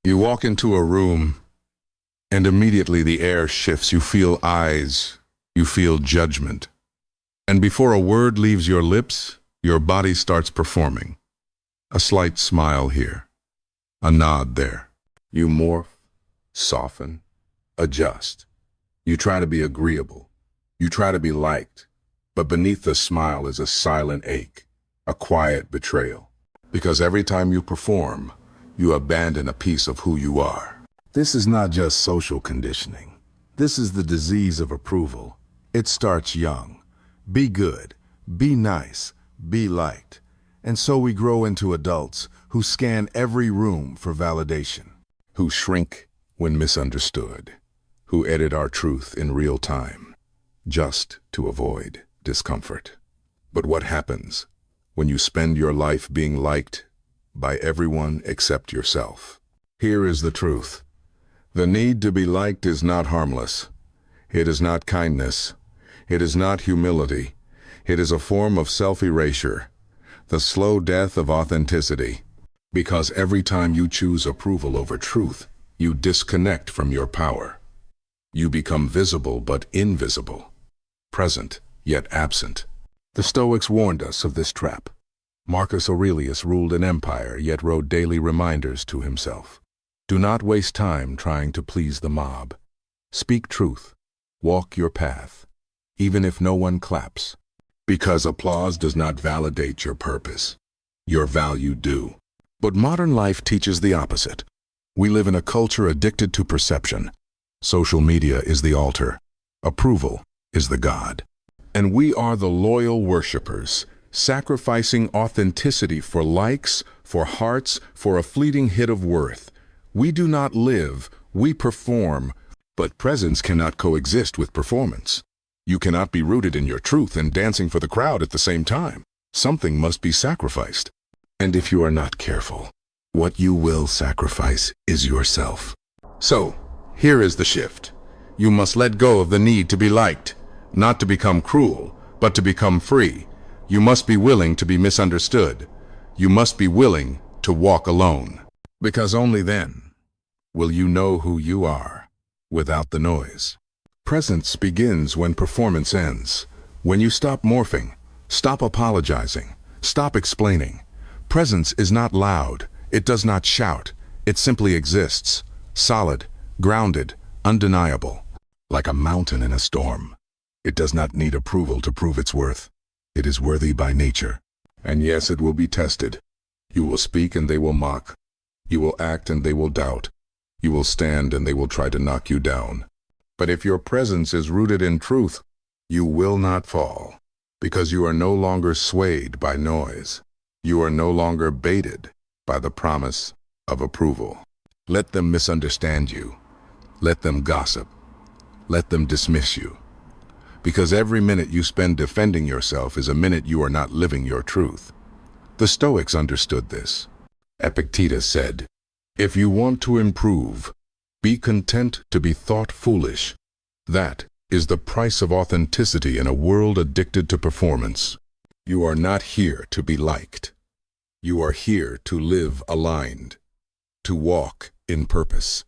You walk into a room, and immediately the air shifts. You feel eyes, you feel judgment. And before a word leaves your lips, your body starts performing. A slight smile here, a nod there. You morph, soften, adjust. You try to be agreeable. You try to be liked. But beneath the smile is a silent ache, a quiet betrayal. Because every time you perform, you abandon a piece of who you are. This is not just social conditioning. This is the disease of approval. It starts young. Be good, be nice, be liked. And so we grow into adults who scan every room for validation, who shrink when misunderstood, who edit our truth in real time, just to avoid discomfort. But what happens when you spend your life being liked by everyone except yourself? Here is the truth. The need to be liked is not harmless. It is not kindness. It is not humility. It is a form of self-erasure, the slow death of authenticity. Because every time you choose approval over truth, you disconnect from your power. You become visible but invisible, present yet absent. The Stoics warned us of this trap. Marcus Aurelius ruled an empire yet wrote daily reminders to himself. Do not waste time trying to please the mob. Speak truth. Walk your path, even if no one claps. Because applause does not validate your purpose. Your value do. But modern life teaches the opposite. We live in a culture addicted to perception. Social media is the altar. Approval is the god. And we are the loyal worshipers, sacrificing authenticity for likes, for hearts, for a fleeting hit of worth. We do not live, we perform. But presence cannot coexist with performance. You cannot be rooted in your truth and dancing for the crowd at the same time. Something must be sacrificed. And if you are not careful, what you will sacrifice is yourself. So, here is the shift. You must let go of the need to be liked, not to become cruel, but to become free. You must be willing to be misunderstood. You must be willing to walk alone. Because only then will you know who you are without the noise. Presence begins when performance ends. When you stop morphing, stop apologizing, stop explaining. Presence is not loud. It does not shout. It simply exists. Solid, grounded, undeniable. Like a mountain in a storm. It does not need approval to prove its worth. It is worthy by nature. And yes, it will be tested. You will speak and they will mock. You will act and they will doubt. You will stand and they will try to knock you down. But if your presence is rooted in truth, you will not fall. Because you are no longer swayed by noise. You are no longer baited by the promise of approval. Let them misunderstand you. Let them gossip. Let them dismiss you. Because every minute you spend defending yourself is a minute you are not living your truth. The Stoics understood this. Epictetus said, "If you want to improve, be content to be thought foolish." That is the price of authenticity in a world addicted to performance. You are not here to be liked. You are here to live aligned, to walk in purpose,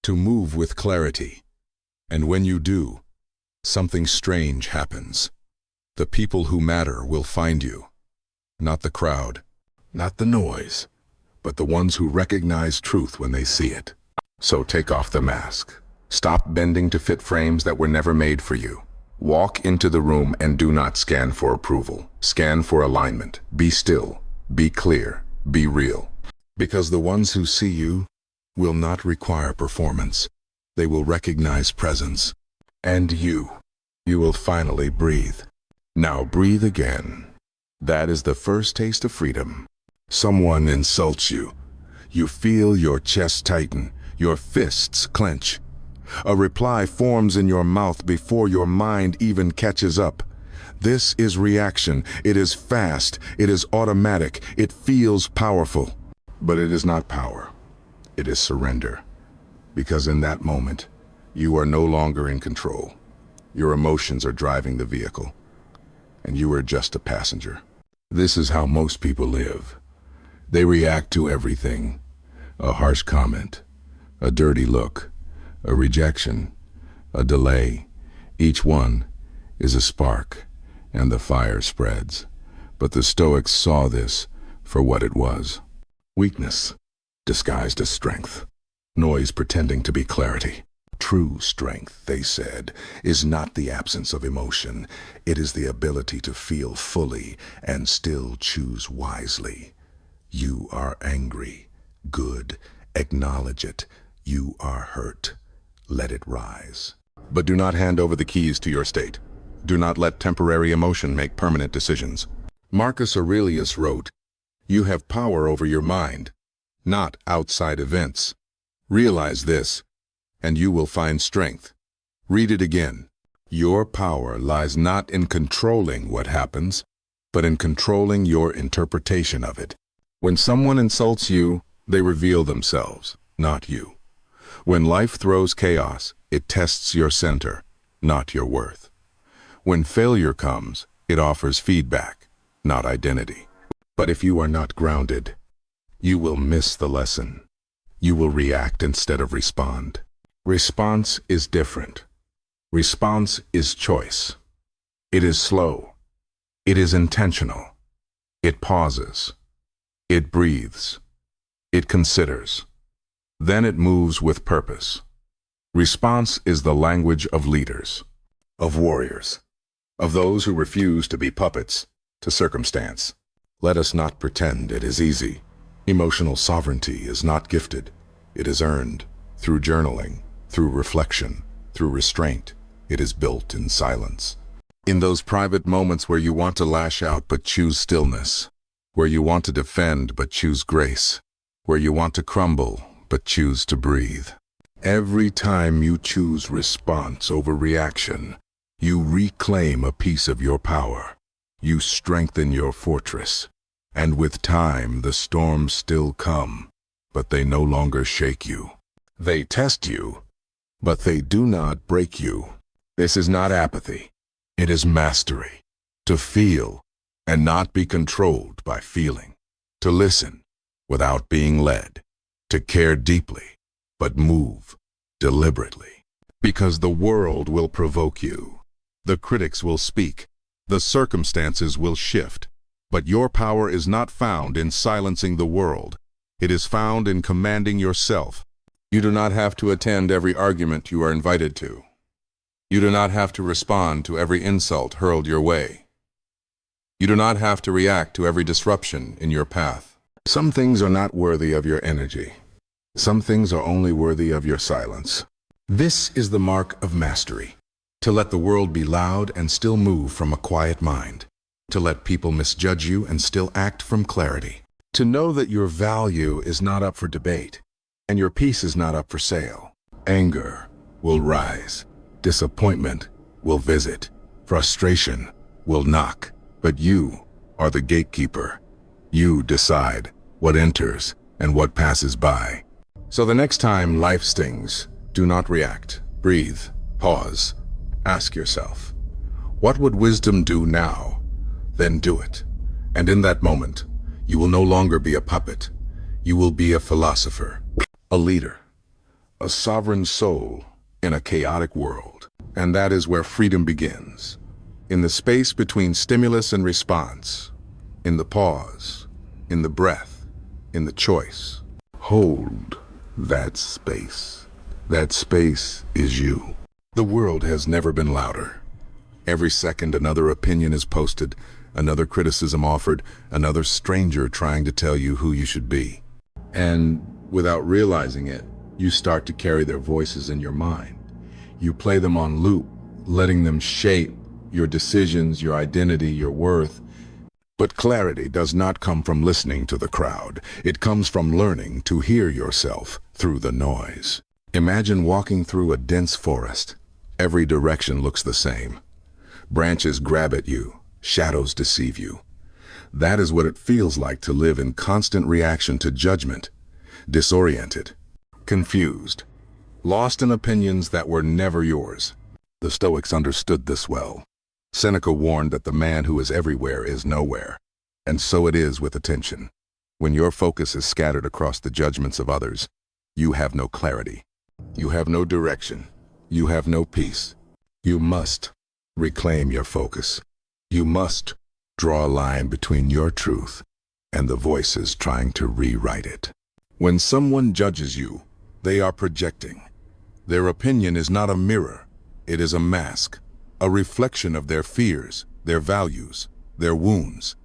to move with clarity. And when you do, something strange happens. The people who matter will find you. Not the crowd, not the noise, but the ones who recognize truth when they see it. So take off the mask. Stop bending to fit frames that were never made for you. Walk into the room and do not scan for approval. Scan for alignment. Be still. Be clear. Be real. Because the ones who see you will not require performance. They will recognize presence. And you will finally breathe. Now breathe again. That is the first taste of freedom. Someone insults you. You feel your chest tighten, your fists clench. A reply forms in your mouth before your mind even catches up. This is reaction. It is fast. It is automatic. It feels powerful. But it is not power. It is surrender. Because in that moment, you are no longer in control. Your emotions are driving the vehicle, and you are just a passenger. This is how most people live. They react to everything. A harsh comment, a dirty look, a rejection, a delay. Each one is a spark, and the fire spreads. But the Stoics saw this for what it was. Weakness disguised as strength. Noise pretending to be clarity. True strength, they said, is not the absence of emotion. It is the ability to feel fully and still choose wisely. You are angry. Good. Acknowledge it. You are hurt. Let it rise. But do not hand over the keys to your state. Do not let temporary emotion make permanent decisions. Marcus Aurelius wrote, "You have power over your mind, not outside events. Realize this, and you will find strength." Read it again. Your power lies not in controlling what happens, but in controlling your interpretation of it. When someone insults you, they reveal themselves, not you. When life throws chaos, it tests your center, not your worth. When failure comes, it offers feedback, not identity. But if you are not grounded, you will miss the lesson. You will react instead of respond. Response is different. Response is choice. It is slow. It is intentional. It pauses. It breathes. It considers. Then it moves with purpose. Response is the language of leaders, of warriors, of those who refuse to be puppets to circumstance. Let us not pretend it is easy. Emotional sovereignty is not gifted. It is earned through journaling, through reflection, through restraint. It is built in silence. In those private moments where you want to lash out but choose stillness, where you want to defend but choose grace, where you want to crumble but choose to breathe. Every time you choose response over reaction, you reclaim a piece of your power. You strengthen your fortress. And with time, the storms still come, but they no longer shake you. They test you, but they do not break you. This is not apathy. It is mastery. To feel and not be controlled by feeling. To listen without being led. To care deeply, but move deliberately. Because the world will provoke you. The critics will speak. The circumstances will shift. But your power is not found in silencing the world. It is found in commanding yourself. You do not have to attend every argument you are invited to. You do not have to respond to every insult hurled your way. You do not have to react to every disruption in your path. Some things are not worthy of your energy. Some things are only worthy of your silence. This is the mark of mastery. To let the world be loud and still move from a quiet mind. To let people misjudge you and still act from clarity. To know that your value is not up for debate, and your peace is not up for sale. Anger will rise. Disappointment will visit. Frustration will knock. But you are the gatekeeper. You decide what enters and what passes by. So the next time life stings, do not react. Breathe. Pause. Ask yourself, what would wisdom do now? Then do it. And in that moment, you will no longer be a puppet. You will be a philosopher, a leader, a sovereign soul in a chaotic world. And that is where freedom begins. In the space between stimulus and response, in the pause, in the breath, in the choice. Hold that space. That space is you. The world has never been louder. Every second another opinion is posted, another criticism offered, another stranger trying to tell you who you should be. And without realizing it, you start to carry their voices in your mind. You play them on loop, letting them shape your decisions, your identity, your worth. But clarity does not come from listening to the crowd. It comes from learning to hear yourself through the noise. Imagine walking through a dense forest. Every direction looks the same. Branches grab at you. Shadows deceive you. That is what it feels like to live in constant reaction to judgment. Disoriented. Confused. Lost in opinions that were never yours. The Stoics understood this well. Seneca warned that the man who is everywhere is nowhere. And so it is with attention. When your focus is scattered across the judgments of others, you have no clarity. You have no direction. You have no peace. You must reclaim your focus. You must draw a line between your truth and the voices trying to rewrite it. When someone judges you, they are projecting. Their opinion is not a mirror. It is a mask, a reflection of their fears, their values, their wounds.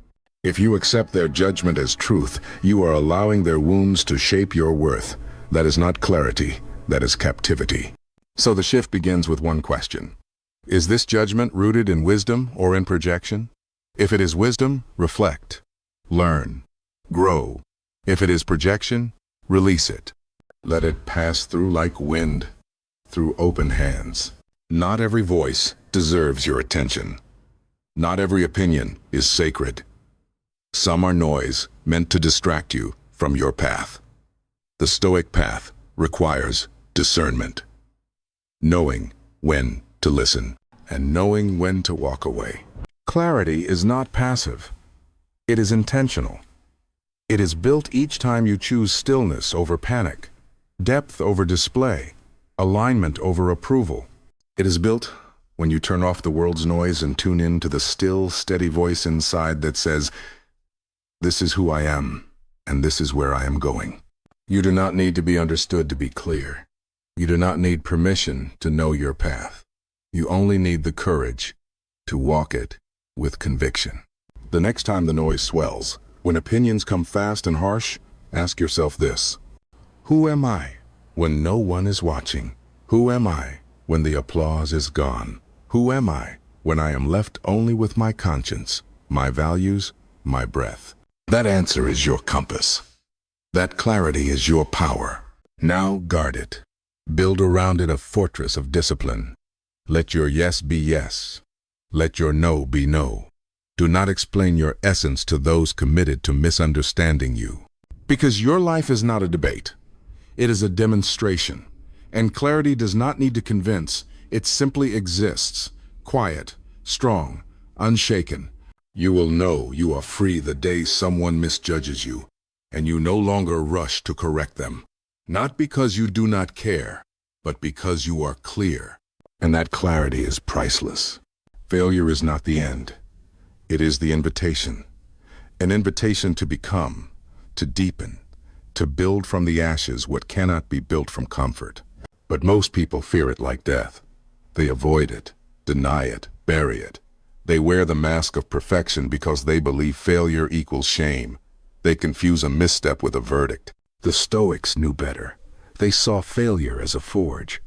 If you accept their judgment as truth, you are allowing their wounds to shape your worth. That is not clarity, that is captivity. So the shift begins with one question. Is this judgment rooted in wisdom or in projection? If it is wisdom, reflect, learn, grow. If it is projection, release it. Let it pass through like wind, through open hands. Not every voice deserves your attention. Not every opinion is sacred. Some are noise meant to distract you from your path. The Stoic path requires discernment, knowing when to listen and knowing when to walk away. Clarity is not passive. It is intentional. It is built each time you choose stillness over panic, depth over display, alignment over approval. It is built when you turn off the world's noise and tune in to the still, steady voice inside that says, "This is who I am, and this is where I am going." You do not need to be understood to be clear. You do not need permission to know your path. You only need the courage to walk it with conviction. The next time the noise swells, when opinions come fast and harsh, ask yourself this: who am I when no one is watching? Who am I when the applause is gone? Who am I when I am left only with my conscience, my values, my breath? That answer is your compass. That clarity is your power. Now guard it. Build around it a fortress of discipline. Let your yes be yes. Let your no be no. Do not explain your essence to those committed to misunderstanding you. Because your life is not a debate. It is a demonstration. And clarity does not need to convince. It simply exists, quiet, strong, unshaken. You will know you are free the day someone misjudges you, and you no longer rush to correct them. Not because you do not care, but because you are clear. And that clarity is priceless. Failure is not the end. It is the invitation. An invitation to become, to deepen, to build from the ashes what cannot be built from comfort. But most people fear it like death. They avoid it, deny it, bury it. They wear the mask of perfection because they believe failure equals shame. They confuse a misstep with a verdict. The Stoics knew better. They saw failure as a forge.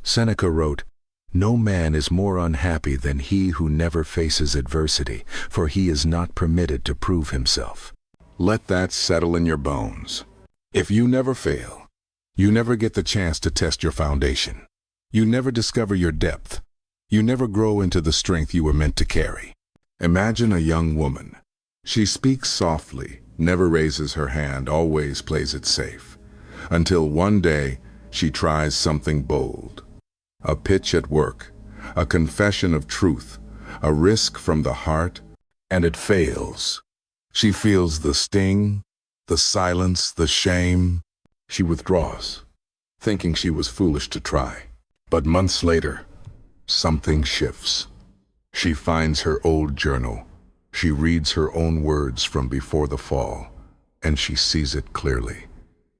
Seneca wrote, "No man is more unhappy than he who never faces adversity, for he is not permitted to prove himself." Let that settle in your bones. If you never fail, you never get the chance to test your foundation. You never discover your depth. You never grow into the strength you were meant to carry. Imagine a young woman. She speaks softly, never raises her hand, always plays it safe. Until one day, she tries something bold. A pitch at work, a confession of truth, a risk from the heart, and it fails. She feels the sting, the silence, the shame. She withdraws, thinking she was foolish to try. But months later, something shifts. She finds her old journal. She reads her own words from before the fall, and she sees it clearly.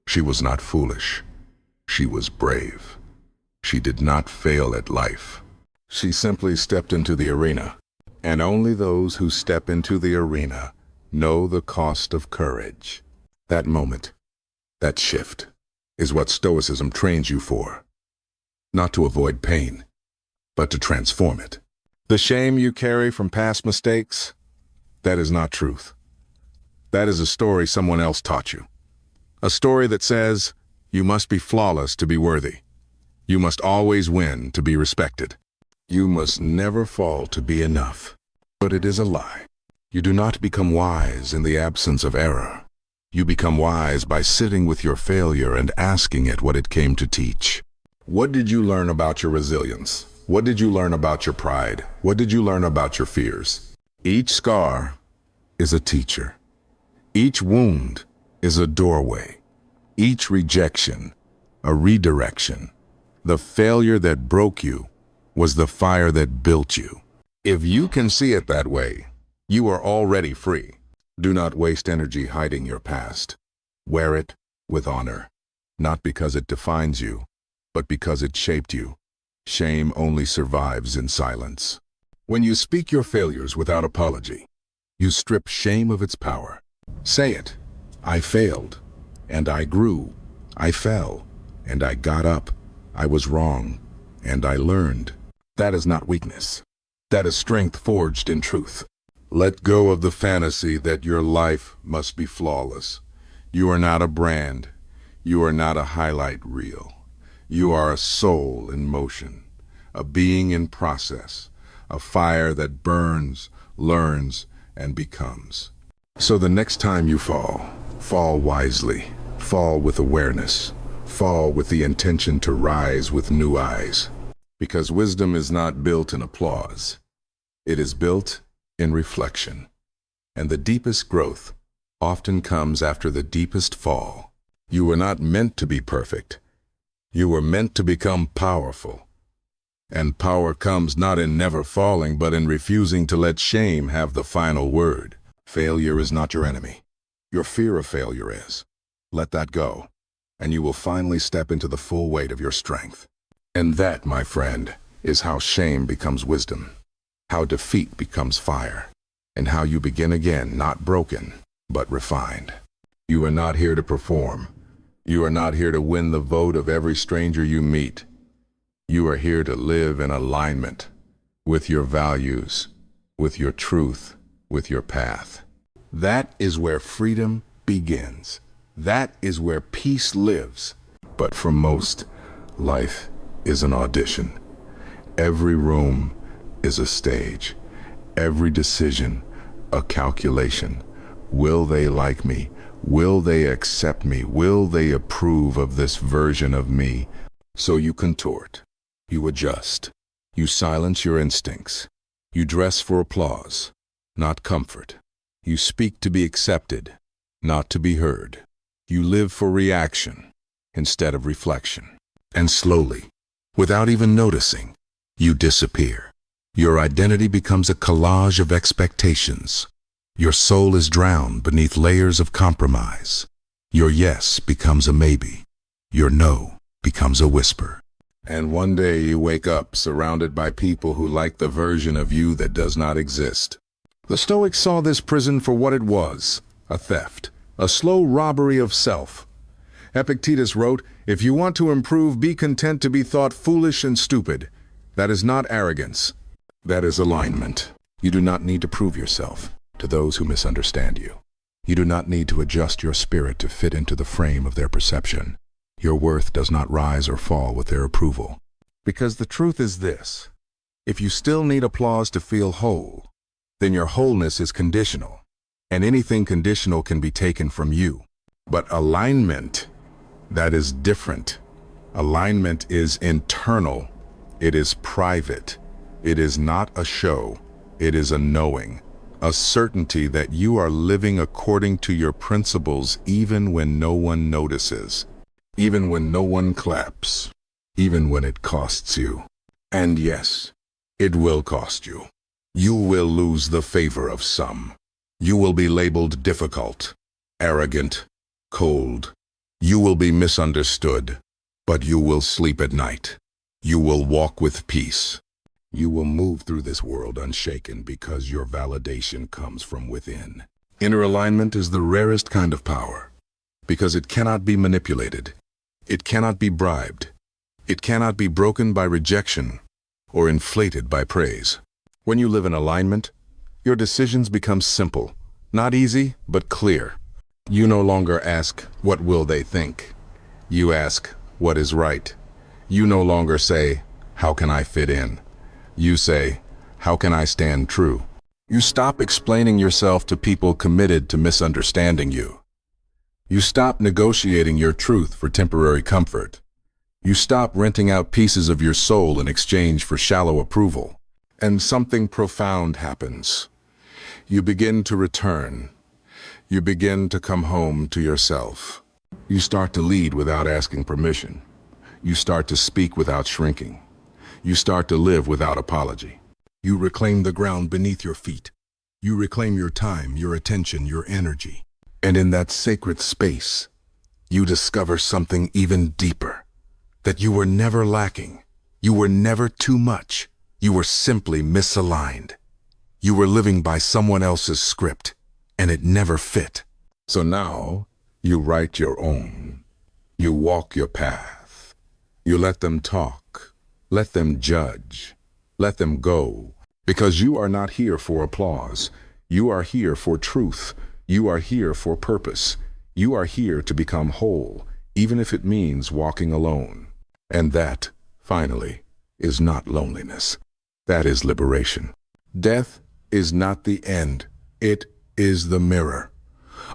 She was not foolish. She was brave. She did not fail at life. She simply stepped into the arena. And only those who step into the arena know the cost of courage. That moment, that shift, is what Stoicism trains you for. Not to avoid pain, but to transform it. The shame you carry from past mistakes, that is not truth. That is a story someone else taught you. A story that says, you must be flawless to be worthy. You must always win to be respected. You must never fall to be enough. But it is a lie. You do not become wise in the absence of error. You become wise by sitting with your failure and asking it what it came to teach. What did you learn about your resilience? What did you learn about your pride? What did you learn about your fears? Each scar is a teacher. Each wound is a doorway. Each rejection a redirection. The failure that broke you was the fire that built you. If you can see it that way, you are already free. Do not waste energy hiding your past. Wear it with honor, not because it defines you, but because it shaped you. Shame only survives in silence. When you speak your failures without apology, you strip shame of its power. Say it. I failed, and I grew. I fell, and I got up. I was wrong, and I learned. That is not weakness. That is strength forged in truth. Let go of the fantasy that your life must be flawless. You are not a brand. You are not a highlight reel. You are a soul in motion, a being in process, a fire that burns, learns, and becomes. So the next time you fall wisely, fall with awareness, fall with the intention to rise with new eyes. Because wisdom is not built in applause. It is built in reflection. And the deepest growth often comes after the deepest fall. You were not meant to be perfect. You were meant to become powerful. And power comes not in never falling, but in refusing to let shame have the final word. Failure is not your enemy. Your fear of failure is. Let that go, and you will finally step into the full weight of your strength. And that, my friend, is how shame becomes wisdom, how defeat becomes fire, and how you begin again, not broken, but refined. You are not here to perform. You are not here to win the vote of every stranger you meet. You are here to live in alignment with your values, with your truth, with your path. That is where freedom begins. That is where peace lives. But for most, life is an audition. Every room is a stage. Every decision, a calculation. Will they like me? Will they accept me? Will they approve of this version of me? So you contort. You adjust. You silence your instincts. You dress for applause, not comfort. You speak to be accepted, not to be heard. You live for reaction instead of reflection. And slowly, without even noticing, you disappear. Your identity becomes a collage of expectations. Your soul is drowned beneath layers of compromise. Your yes becomes a maybe. Your no becomes a whisper. And one day you wake up surrounded by people who like the version of you that does not exist. The Stoics saw this prison for what it was, a theft, a slow robbery of self. Epictetus wrote, "If you want to improve, be content to be thought foolish and stupid." That is not arrogance. That is alignment. You do not need to prove yourself to those who misunderstand you. You do not need to adjust your spirit to fit into the frame of their perception. Your worth does not rise or fall with their approval. Because the truth is this: if you still need applause to feel whole, then your wholeness is conditional, and anything conditional can be taken from you. But alignment, that is different. Alignment is internal. It is private. It is not a show. It is a knowing, a certainty that you are living according to your principles even when no one notices, even when no one claps, even when it costs you. And yes, it will cost you. You will lose the favor of some. You will be labeled difficult, arrogant, cold. You will be misunderstood, but you will sleep at night. You will walk with peace. You will move through this world unshaken because your validation comes from within. Inner alignment is the rarest kind of power because it cannot be manipulated. It cannot be bribed. It cannot be broken by rejection or inflated by praise. When you live in alignment, your decisions become simple, not easy, but clear. You no longer ask, "What will they think?" You ask, "What is right?" You no longer say, "How can I fit in?" You say, "How can I stand true?" You stop explaining yourself to people committed to misunderstanding you. You stop negotiating your truth for temporary comfort. You stop renting out pieces of your soul in exchange for shallow approval. And something profound happens. You begin to return. You begin to come home to yourself. You start to lead without asking permission. You start to speak without shrinking. You start to live without apology. You reclaim the ground beneath your feet. You reclaim your time, your attention, your energy. And in that sacred space, you discover something even deeper. That you were never lacking. You were never too much. You were simply misaligned. You were living by someone else's script, and it never fit. So now, you write your own. You walk your path. You let them talk. Let them judge. Let them go. Because you are not here for applause. You are here for truth. You are here for purpose. You are here to become whole, even if it means walking alone. And that, finally, is not loneliness. That is liberation. Death is not the end. It is the mirror.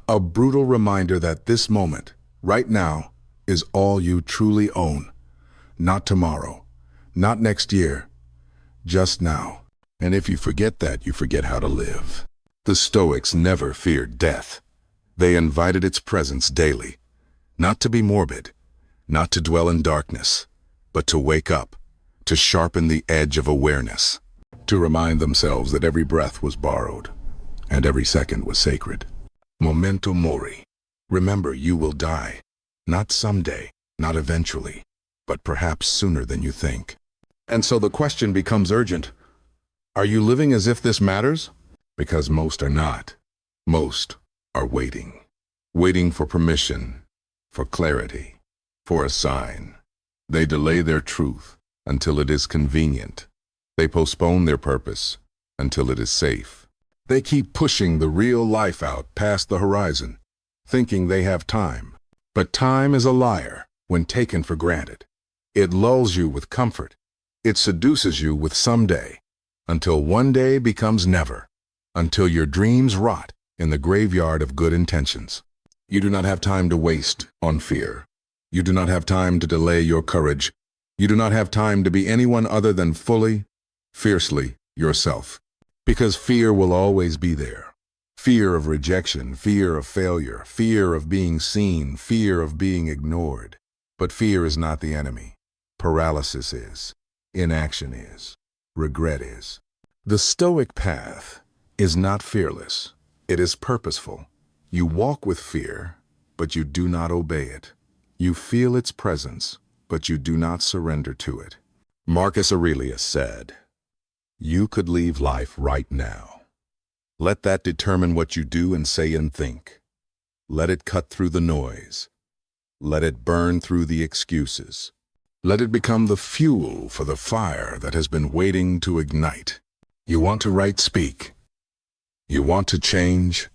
A brutal reminder that this moment, right now, is all you truly own. Not tomorrow, not next year, just now. And if you forget that, you forget how to live. The Stoics never feared death. They invited its presence daily, not to be morbid, not to dwell in darkness, but to wake up, to sharpen the edge of awareness, to remind themselves that every breath was borrowed, and every second was sacred. Momento Mori. Remember, you will die. Not someday, not eventually, but perhaps sooner than you think. And so the question becomes urgent. Are you living as if this matters? Because most are not. Most are waiting. Waiting for permission, for clarity, for a sign. They delay their truth until it is convenient. They postpone their purpose until it is safe. They keep pushing the real life out past the horizon, thinking they have time. But time is a liar when taken for granted. It lulls you with comfort. It seduces you with someday, until one day becomes never, until your dreams rot in the graveyard of good intentions. You do not have time to waste on fear. You do not have time to delay your courage. You do not have time to be anyone other than fully, fiercely yourself. Because fear will always be there. Fear of rejection, fear of failure, fear of being seen, fear of being ignored. But fear is not the enemy. Paralysis is. Inaction is. Regret is. The Stoic path is not fearless. It is purposeful. You walk with fear, but you do not obey it. You feel its presence, but you do not surrender to it. Marcus Aurelius said, "You could leave life right now. Let that determine what you do and say and think. Let it cut through the noise. Let it burn through the excuses. Let it become the fuel for the fire that has been waiting to ignite. You want to write, speak. You want to change,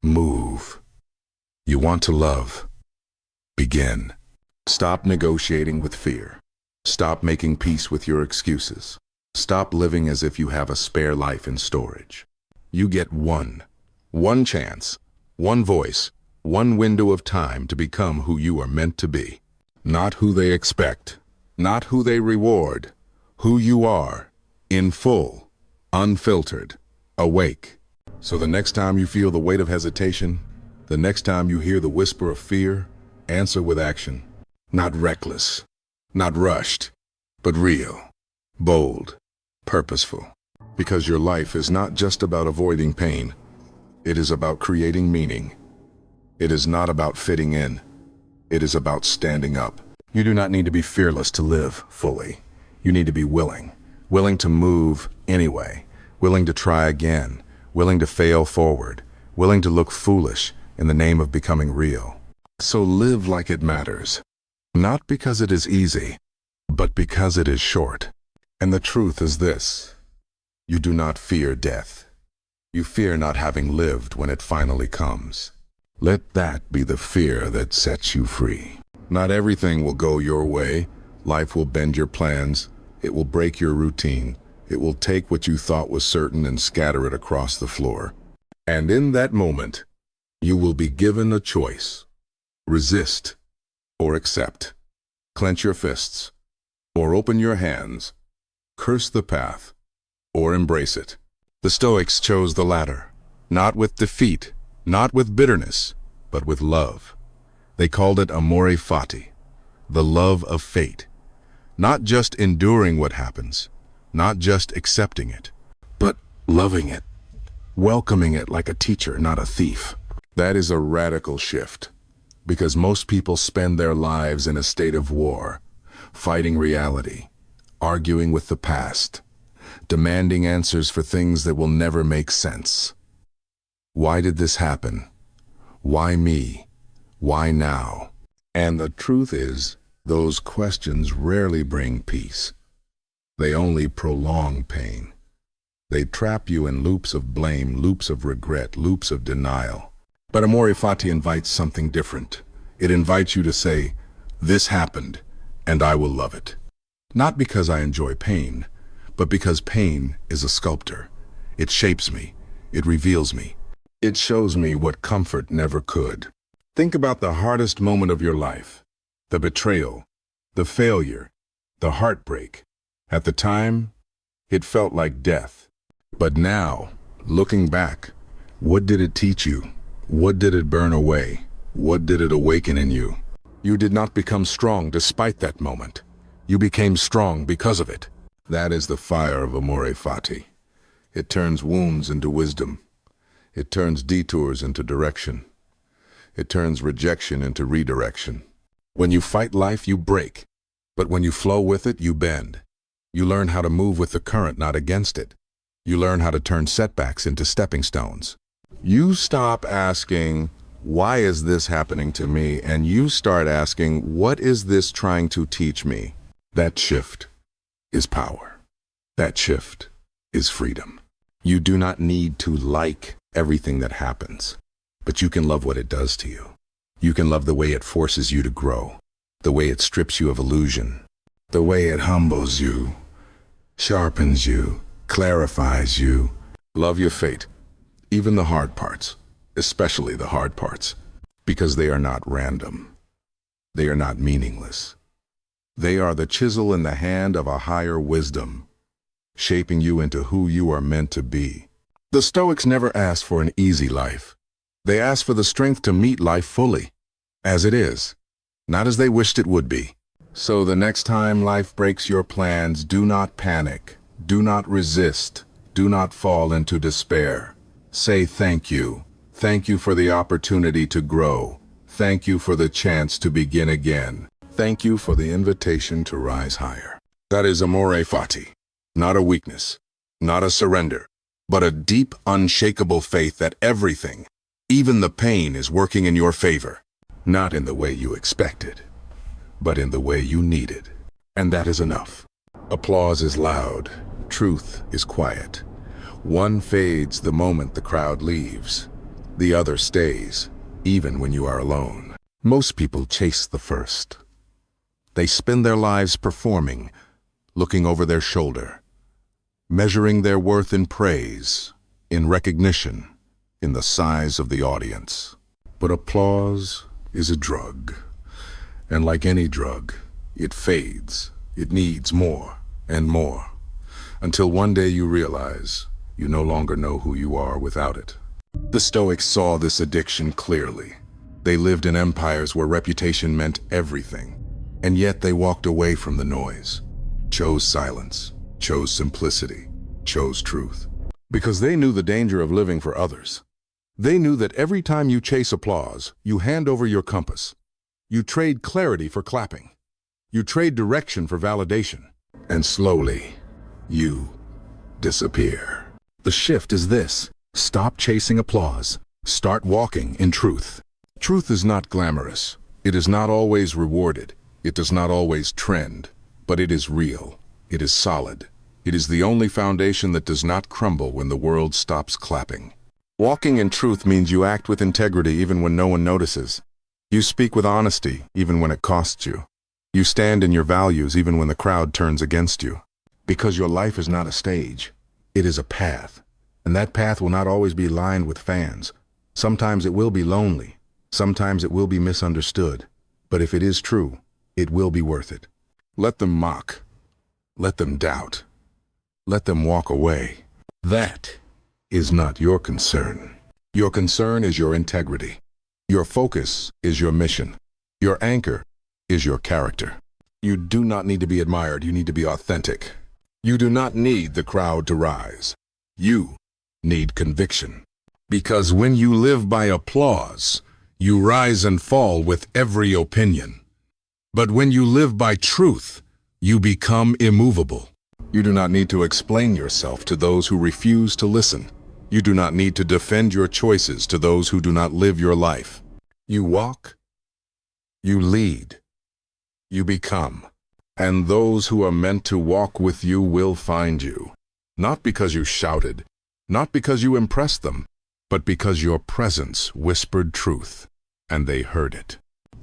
move. You want to love, begin. Stop negotiating with fear. Stop making peace with your excuses. Stop living as if you have a spare life in storage. You get one chance, one voice, one window of time to become who you are meant to be. Not who they expect, not who they reward, who you are, in full, unfiltered, awake. So the next time you feel the weight of hesitation, the next time you hear the whisper of fear, answer with action. Not reckless, not rushed, but real, bold, purposeful. Because your life is not just about avoiding pain. It is about creating meaning. It is not about fitting in. It is about standing up. You do not need to be fearless to live fully. You need to be willing. Willing to move anyway. Willing to try again. Willing to fail forward. Willing to look foolish in the name of becoming real. So live like it matters. Not because it is easy, but because it is short. And the truth is this. You do not fear death. You fear not having lived when it finally comes. Let that be the fear that sets you free. Not everything will go your way. Life will bend your plans. It will break your routine. It will take what you thought was certain and scatter it across the floor. And in that moment, you will be given a choice. Resist or accept. Clench your fists or open your hands. Curse the path or embrace it. The Stoics chose the latter, not with defeat, not with bitterness, but with love. They called it Amore Fati, the love of fate. Not just enduring what happens, not just accepting it, but loving it, welcoming it like a teacher, not a thief. That is a radical shift, because most people spend their lives in a state of war, fighting reality, arguing with the past, demanding answers for things that will never make sense. Why did this happen? Why me? Why now? And the truth is, those questions rarely bring peace. They only prolong pain. They trap you in loops of blame, loops of regret, loops of denial. But Amore Fati invites something different. It invites you to say, this happened, and I will love it. Not because I enjoy pain, but because pain is a sculptor. It shapes me. It reveals me. It shows me what comfort never could. Think about the hardest moment of your life. The betrayal, the failure, the heartbreak. At the time, it felt like death. But now, looking back, what did it teach you? What did it burn away? What did it awaken in you? You did not become strong despite that moment. You became strong because of it. That is the fire of Amore Fati. It turns wounds into wisdom. It turns detours into direction. It turns rejection into redirection. When you fight life, you break. But when you flow with it, you bend. You learn how to move with the current, not against it. You learn how to turn setbacks into stepping stones. You stop asking, why is this happening to me? And you start asking, what is this trying to teach me? That shift is power. That shift is freedom. You do not need to like everything that happens, but you can love what it does to you. You can love the way it forces you to grow, the way it strips you of illusion, the way it humbles you, sharpens you, clarifies you. Love your fate, even the hard parts, especially the hard parts, because they are not random. They are not meaningless. They are the chisel in the hand of a higher wisdom, shaping you into who you are meant to be. The Stoics never asked for an easy life. They asked for the strength to meet life fully, as it is, not as they wished it would be. So the next time life breaks your plans, do not panic, do not resist, do not fall into despair. Say thank you. Thank you for the opportunity to grow. Thank you for the chance to begin again. Thank you for the invitation to rise higher. That is Amore Fati. Not a weakness, not a surrender, but a deep, unshakable faith that everything, even the pain, is working in your favor. Not in the way you expected, but in the way you needed. And that is enough. Applause is loud. Truth is quiet. One fades the moment the crowd leaves. The other stays, even when you are alone. Most people chase the first. They spend their lives performing, looking over their shoulder, measuring their worth in praise, in recognition, in the size of the audience. But applause is a drug. And like any drug, it fades. It needs more and more, until one day you realize you no longer know who you are without it. The Stoics saw this addiction clearly. They lived in empires where reputation meant everything, and yet they walked away from the noise, chose silence, chose simplicity, chose truth. Because they knew the danger of living for others. They knew that every time you chase applause, you hand over your compass. You trade clarity for clapping. You trade direction for validation. And slowly, you disappear. The shift is this. Stop chasing applause. Start walking in truth. Truth is not glamorous. It is not always rewarded. It does not always trend. But it is real. It is solid. It is the only foundation that does not crumble when the world stops clapping. Walking in truth means you act with integrity even when no one notices. You speak with honesty even when it costs you. You stand in your values even when the crowd turns against you. Because your life is not a stage. It is a path. And that path will not always be lined with fans. Sometimes it will be lonely. Sometimes it will be misunderstood. But if it is true, it will be worth it. Let them mock. Let them doubt. Let them walk away. That is not your concern. Your concern is your integrity. Your focus is your mission. Your anchor is your character. You do not need to be admired, you need to be authentic. You do not need the crowd to rise. You need conviction. Because when you live by applause, you rise and fall with every opinion. But when you live by truth, you become immovable. You do not need to explain yourself to those who refuse to listen. You do not need to defend your choices to those who do not live your life. You walk, you lead, you become. And those who are meant to walk with you will find you. Not because you shouted, not because you impressed them, but because your presence whispered truth, and they heard it.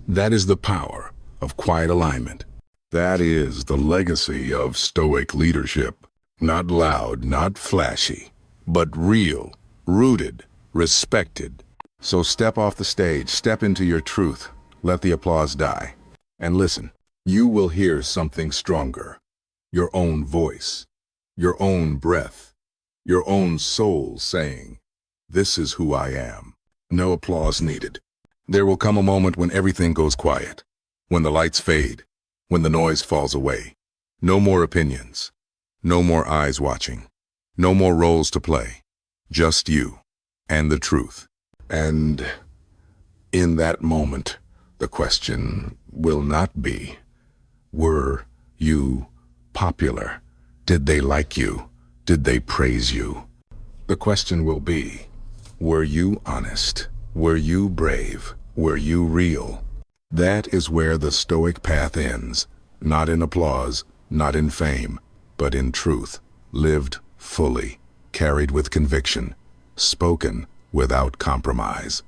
That is the power of quiet alignment. That is the legacy of Stoic leadership. Not loud, not flashy, but real, rooted, respected. So step off the stage, step into your truth, let the applause die. And listen, you will hear something stronger. Your own voice, your own breath, your own soul saying, "This is who I am." No applause needed. There will come a moment when everything goes quiet, when the lights fade, when the noise falls away. No more opinions, no more eyes watching, no more roles to play. Just you and the truth. And in that moment, the question will not be, were you popular? Did they like you? Did they praise you? The question will be, were you honest? Were you brave? Were you real? That is where the Stoic path ends, not in applause, not in fame, but in truth, lived fully, carried with conviction, spoken without compromise.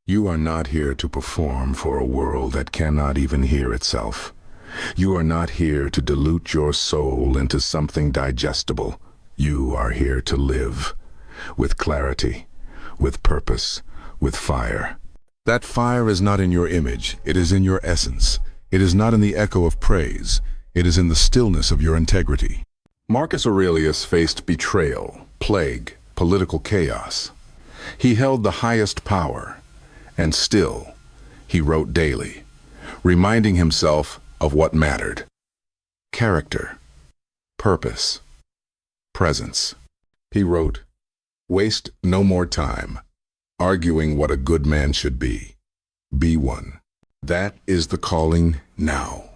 You are not here to perform for a world that cannot even hear itself. You are not here to dilute your soul into something digestible. You are here to live, with clarity, with purpose, with fire. That fire is not in your image, it is in your essence. It is not in the echo of praise, it is in the stillness of your integrity. Marcus Aurelius faced betrayal, plague, political chaos. He held the highest power, and still, he wrote daily, reminding himself of what mattered. Character, purpose, presence. He wrote, "Waste no more time arguing what a good man should be. Be one." That is the calling now.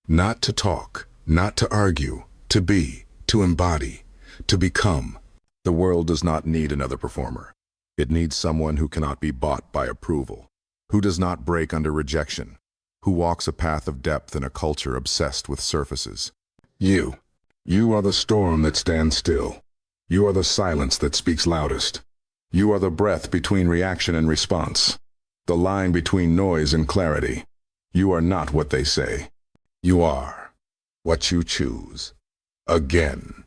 Not to talk, not to argue, to be, to embody, to become. The world does not need another performer. It needs someone who cannot be bought by approval, who does not break under rejection, who walks a path of depth in a culture obsessed with surfaces. You are the storm that stands still. You are the silence that speaks loudest. You are the breath between reaction and response, the line between noise and clarity. You are not what they say. You are what you choose, again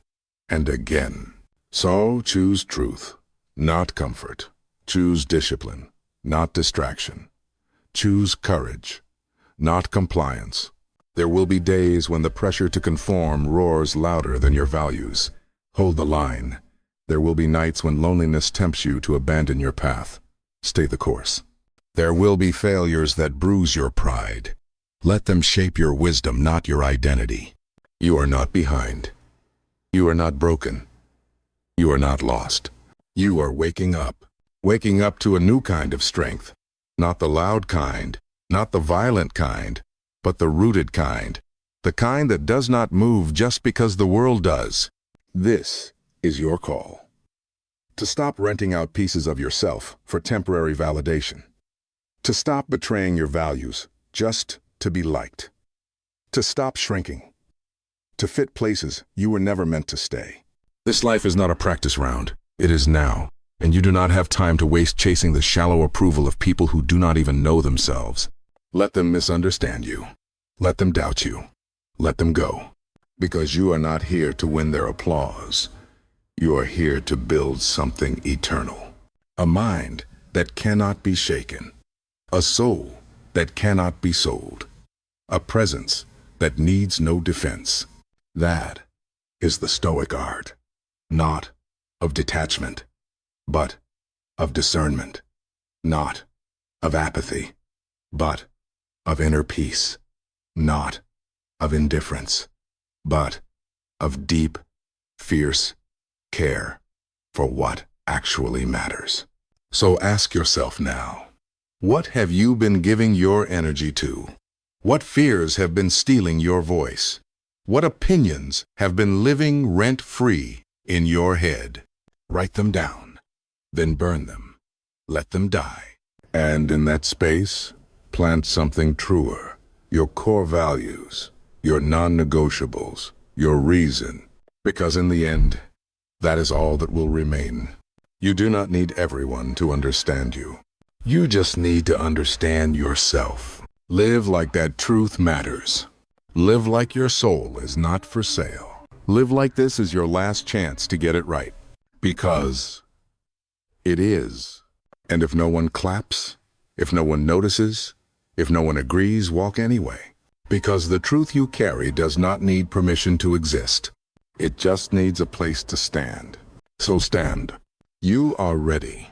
and again. So choose truth, not comfort. Choose discipline, not distraction. Choose courage, not compliance. There will be days when the pressure to conform roars louder than your values. Hold the line. There will be nights when loneliness tempts you to abandon your path. Stay the course. There will be failures that bruise your pride. Let them shape your wisdom, not your identity. You are not behind. You are not broken. You are not lost. You are waking up to a new kind of strength. Not the loud kind, not the violent kind, but the rooted kind. The kind that does not move just because the world does. This is your call. To stop renting out pieces of yourself for temporary validation. To stop betraying your values just to be liked. To stop shrinking. To fit places you were never meant to stay. This life is not a practice round. It is now, and you do not have time to waste chasing the shallow approval of people who do not even know themselves. Let them misunderstand you. Let them doubt you. Let them go. Because you are not here to win their applause. You are here to build something eternal. A mind that cannot be shaken. A soul that cannot be sold. A presence that needs no defense. That is the Stoic art. Not of detachment, but of discernment. Not of apathy, but of inner peace. not of indifference, but of deep, fierce care for what actually matters. So ask yourself now, what have you been giving your energy to? What fears have been stealing your voice? What opinions have been living rent-free in your head? Write them down, then burn them. Let them die. And in that space, plant something truer, your core values, your non-negotiables, your reason. Because in the end, that is all that will remain. You do not need everyone to understand you. You just need to understand yourself. Live like that truth matters. Live like your soul is not for sale. Live like this is your last chance to get it right. Because it is. And if no one claps, if no one notices, if no one agrees, walk anyway. Because the truth you carry does not need permission to exist. It just needs a place to stand. So stand. You are ready.